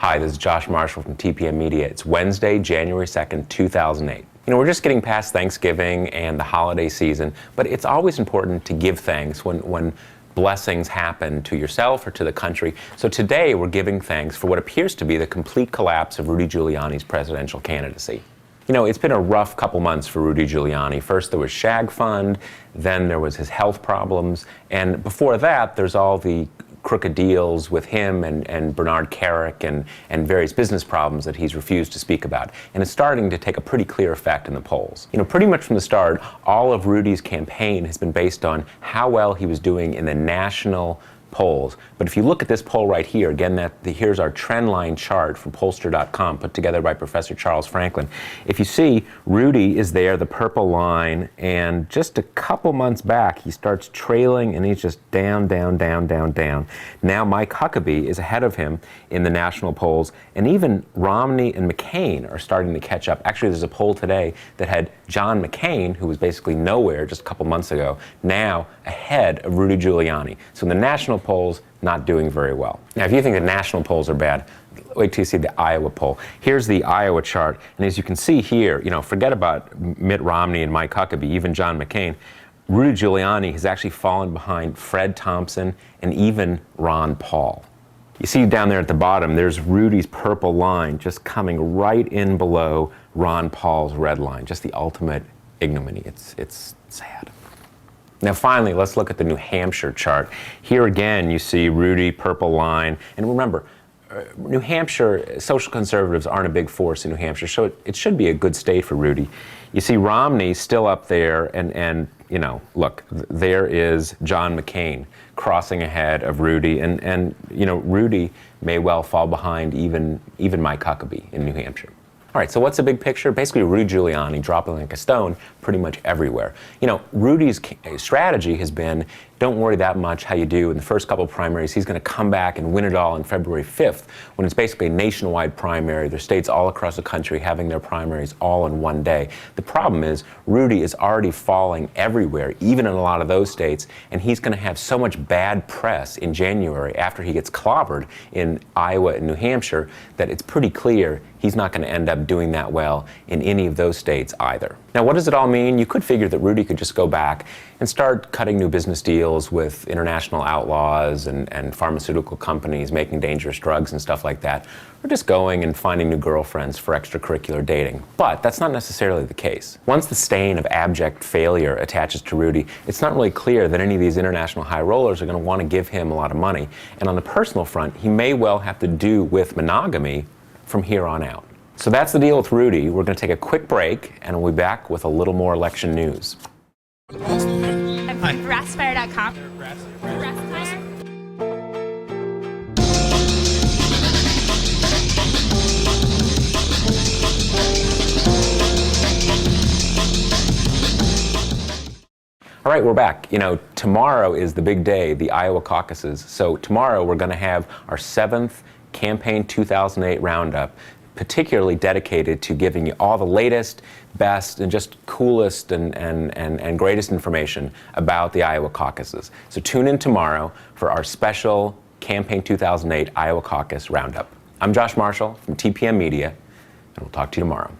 Hi, this is Josh Marshall from TPM Media. It's Wednesday, January 2nd, 2008. We're just getting past Thanksgiving and the holiday season, but it's always important to give thanks when blessings happen to yourself or to the country. So today we're giving thanks for what appears to be the complete collapse of Rudy Giuliani's presidential candidacy. It's been a rough couple months for Rudy Giuliani. First there was Shag Fund, then there was his health problems, and before that there's all the crooked deals with him and Bernard Kerik and various business problems that he's refused to speak about. And it's starting to take a pretty clear effect in the polls. Pretty much from the start, all of Rudy's campaign has been based on how well he was doing in the national polls. But if you look at this poll right here, again, here's our trend line chart from pollster.com put together by Professor Charles Franklin. If you see, Rudy is there, the purple line, and just a couple months back, he starts trailing and he's just down, down, down, down, down. Now Mike Huckabee is ahead of him in the national polls, and even Romney and McCain are starting to catch up. Actually, there's a poll today that had John McCain, who was basically nowhere just a couple months ago, now ahead of Rudy Giuliani. So in the national polls, not doing very well. Now, if you think the national polls are bad, wait till you see the Iowa poll. Here's the Iowa chart, and as you can see here, forget about Mitt Romney and Mike Huckabee, even John McCain. Rudy Giuliani has actually fallen behind Fred Thompson and even Ron Paul. You see down there at the bottom, there's Rudy's purple line just coming right in below Ron Paul's red line, just the ultimate ignominy. It's sad. Now finally, let's look at the New Hampshire chart. Here again, you see Rudy, purple line. And remember, New Hampshire, social conservatives aren't a big force in New Hampshire, so it should be a good state for Rudy. You see Romney still up there, and look, there is John McCain crossing ahead of Rudy, and Rudy may well fall behind even Mike Huckabee in New Hampshire. All right, so what's the big picture? Basically, Rudy Giuliani dropping like a stone pretty much everywhere. Rudy's strategy has been, don't worry that much how you do in the first couple of primaries. He's going to come back and win it all on February 5th, when it's basically a nationwide primary. There's states all across the country having their primaries all in one day. The problem is, Rudy is already falling everywhere, even in a lot of those states, and he's going to have so much bad press in January after he gets clobbered in Iowa and New Hampshire that it's pretty clear he's not going to end up doing that well in any of those states either. Now, what does it all mean? You could figure that Rudy could just go back and start cutting new business deals with international outlaws and pharmaceutical companies making dangerous drugs and stuff like that, or just going and finding new girlfriends for extracurricular dating. But that's not necessarily the case. Once the stain of abject failure attaches to Rudy, it's not really clear that any of these international high rollers are going to want to give him a lot of money. And on the personal front, he may well have to do with monogamy from here on out. So that's the deal with Rudy. We're going to take a quick break, and we'll be back with a little more election news. I'm from brassfire.com. All right, we're back. Tomorrow is the big day, the Iowa caucuses. So tomorrow we're going to have our 7th Campaign 2008 Roundup, particularly dedicated to giving you all the latest, best, and just coolest and greatest information about the Iowa caucuses. So tune in tomorrow for our special Campaign 2008 Iowa Caucus Roundup. I'm Josh Marshall from TPM Media, and we'll talk to you tomorrow.